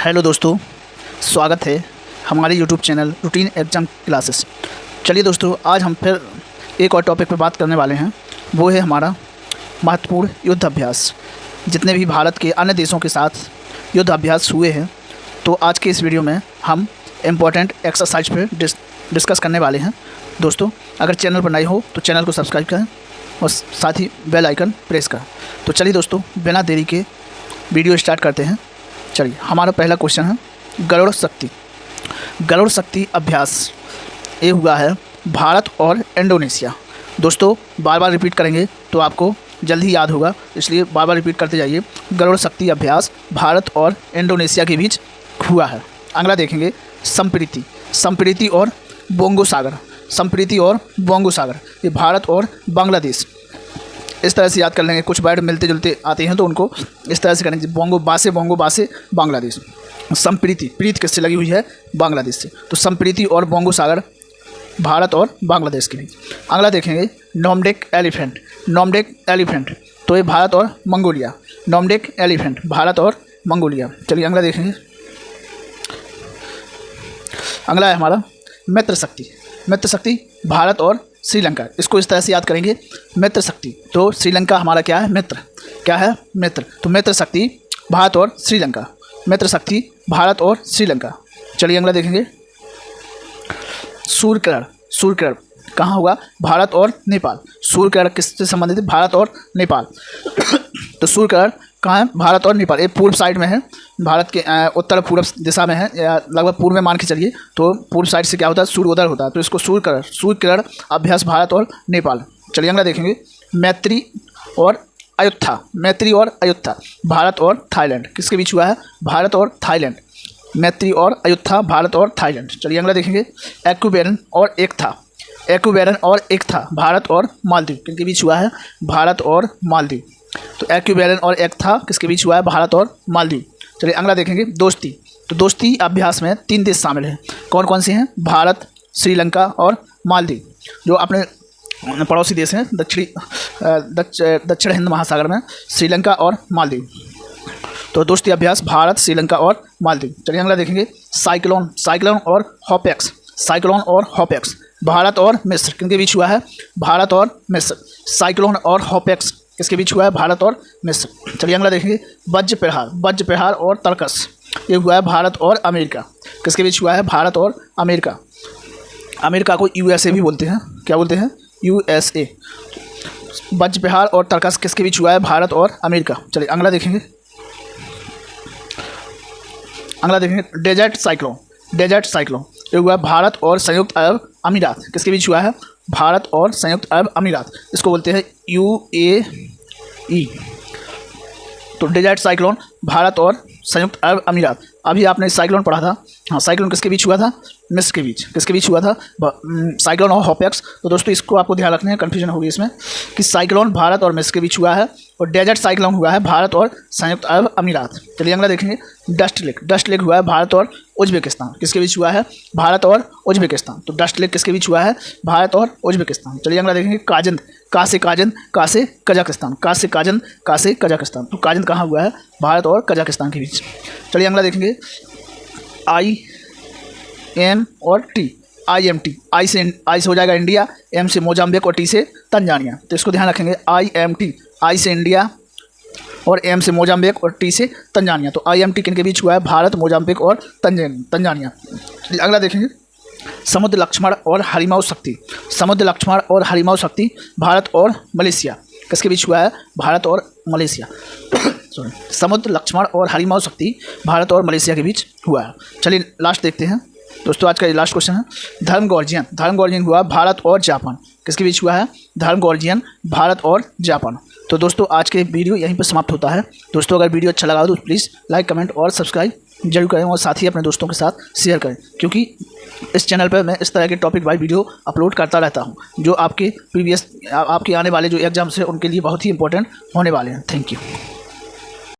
Hello दोस्तों, स्वागत है हमारे YouTube channel routine exam classes. चलिए दोस्तों, आज हम फिर एक और टॉपिक पर बात करने वाले हैं। वो है हमारा महत्वपूर्ण युद्ध अभ्यास। जितने भी भारत के अन्य देशों के साथ युद्ध अभ्यास हुए हैं, तो आज के इस वीडियो में हम इम्पोर्टेंट एक्सरसाइज पर डिस्कस करने वाले हैं। दोस्तों, अगर चैनल पर नए हो तो चैनल को सब्सक्राइब करें और साथ ही बेल आइकन प्रेस करें। तो चलिए दोस्तों, बिना देरी के वीडियो स्टार्ट करते हैं। चलिए, हमारा पहला क्वेश्चन है गरुड़ शक्ति। गरुड़ शक्ति अभ्यास ये हुआ है भारत और इंडोनेशिया। दोस्तों, बार बार रिपीट करेंगे तो आपको जल्दी याद होगा, इसलिए बार बार रिपीट करते जाइए। गरुड़ शक्ति अभ्यास भारत और इंडोनेशिया के बीच हुआ है। अगला देखेंगे संप्रीति। संप्रीति और बोंगो सागर। संप्रीति और बोंगो सागर ये भारत और बांग्लादेश। इस तरह से याद कर लेंगे, कुछ वर्ड मिलते जुलते आते हैं तो उनको इस तरह से करेंगे। बोंगो बासे बांग्लादेश। संप्रीति, प्रीत किससे लगी हुई है? बांग्लादेश से। तो संप्रीति और बोंगो सागर भारत और बांग्लादेश के बीच। अगला देखेंगे नोमडेक एलिफेंट। नोमडेक एलिफेंट तो ये भारत और मंगोलिया। नोमडेक एलिफेंट भारत और मंगोलिया। चलिए अगला देखेंगे। अगला है हमारा मित्र शक्ति। मित्र शक्ति भारत और श्रीलंका। इसको इस तरह से याद करेंगे, मित्र शक्ति तो श्रीलंका हमारा क्या है? मित्र। क्या है? मित्र। तो मित्र शक्ति भारत और श्रीलंका। मित्र शक्ति भारत और श्रीलंका। चलिए अगला देखेंगे सूर्यकिरण। सूर्यकिरण कहाँ होगा? भारत और नेपाल। सूर्यकिरण किससे संबंधित है? भारत और नेपाल। तो सूर्यकिरण कहाँ है? भारत और नेपाल। ये पूर्व साइड में है, भारत के उत्तर पूर्व दिशा में है, या लगभग पूर्व में मान के चलिए। तो पूर्व साइड से क्या होता है? सूर्योदय होता है। तो इसको सूर्यकिरण अभ्यास भारत और नेपाल। चलिए अगला देखेंगे मैत्री और अयोध्या। मैत्री और अयोध्या भारत और थाईलैंड। किसके बीच हुआ है? भारत और थाईलैंड। मैत्री और अयोध्या भारत और थाईलैंड। चलिए अगला देखेंगे एक्यूबेरन और एकता। एक्यूबेरन और एकता भारत और मालदीव। किनके बीच हुआ है? भारत और मालदीव। तो एक्यूबेरन और एकता किसके बीच हुआ है? भारत और मालदीव। चलिए अगला देखेंगे दोस्ती। तो दोस्ती अभ्यास में 3 देश शामिल हैं। कौन कौन से हैं? भारत, श्रीलंका और मालदीव, जो अपने पड़ोसी देश हैं दक्षिण हिंद महासागर में, श्रीलंका और मालदीव। तो दोस्ती अभ्यास भारत, श्रीलंका और मालदीव। चलिए अगला देखेंगे साइक्लोन। साइक्लोन और हॉपेक्स। साइक्लोन और हॉपेक्स भारत और मिस्र। किनके बीच हुआ है? भारत और मिस्र। साइक्लोन और हॉपेक्स किसके बीच हुआ है? भारत और मिस्र। चलिए अगला देखेंगे वज्र प्रहार। वज्र प्रहार और तर्कस ये हुआ है भारत और अमेरिका। किसके बीच हुआ है? भारत और अमेरिका। अमेरिका को यूएसए भी बोलते हैं। क्या बोलते हैं? यूएसए। वज्र प्रहार और तर्कस किसके बीच हुआ है? भारत और अमेरिका। चलिए अगला देखेंगे। अगला देखेंगे डेजर्ट साइक्लोन। डेजर्ट साइक्लोन ये हुआ है भारत और संयुक्त अरब अमीरात। किसके बीच हुआ है? भारत और संयुक्त अरब अमीरात। इसको बोलते हैं यूएई। तो डेजर्ट साइक्लोन भारत और संयुक्त अरब अमीरात। अभी आपने साइक्लोन पढ़ा था। हाँ, साइक्लोन किसके बीच हुआ था? मिस्र के बीच। किसके बीच हुआ था? साइक्लोन और हॉपेक्स। तो दोस्तों, इसको आपको ध्यान रखना है, कन्फ्यूजन होगी इसमें कि साइक्लोन भारत और मिस्र के बीच हुआ है और डेजर्ट साइक्लोन हुआ है भारत और संयुक्त अरब अमीरात। चलिए अगला देखेंगे डस्ट लेक। डस्ट लेक हुआ है भारत और उज्बेकिस्तान। किसके बीच हुआ है? भारत और उज्बेकिस्तान। तो डस्ट लेक किसके बीच हुआ है? भारत और उज्बेकिस्तान। चलिए अगला देखेंगे काजिंद। कासे कजाकिस्तान। कासे कजाकिस्तान। तो काजिंद कहाँ हुआ है? भारत और कजाकिस्तान के बीच। चलिए अगला देखेंगे IM और T। IMT। आई से हो जाएगा इंडिया, M से मोजाम्बिक और T से तंजानिया। तो इसको ध्यान रखेंगे IMT। आई से इंडिया और M से मोजाम्बिक और T से तंजानिया। तो IMT किनके बीच हुआ है? भारत, मोजाम्बिक और तंजानिया। अगला देखेंगे समुद्र लक्ष्मण और हरिमाऊ शक्ति। समुद्र लक्ष्मण और हरिमाऊ शक्ति भारत और मलेशिया। किसके बीच हुआ है? भारत और मलेशिया। समुद्र लक्ष्मण और हरिमाऊ शक्ति भारत और मलेशिया के बीच हुआ है। चलिए लास्ट देखते हैं दोस्तों, आज का ये लास्ट क्वेश्चन है धर्म गॉर्जियन। धर्म गॉर्जियन हुआ भारत और जापान। किसके बीच हुआ है? धर्म गॉर्जियन भारत और जापान। तो दोस्तों, आज के वीडियो यहीं पर समाप्त होता है। दोस्तों, अगर वीडियो अच्छा लगा तो प्लीज़ लाइक, कमेंट और सब्सक्राइब जरूर करें और साथ ही अपने दोस्तों के साथ शेयर करें, क्योंकि इस चैनल पर मैं इस तरह के टॉपिक वाइज वीडियो अपलोड करता रहता हूं, जो आपके आने वाले जो एग्जाम्स हैं उनके लिए बहुत ही इंपॉर्टेंट होने वाले हैं। Thank you.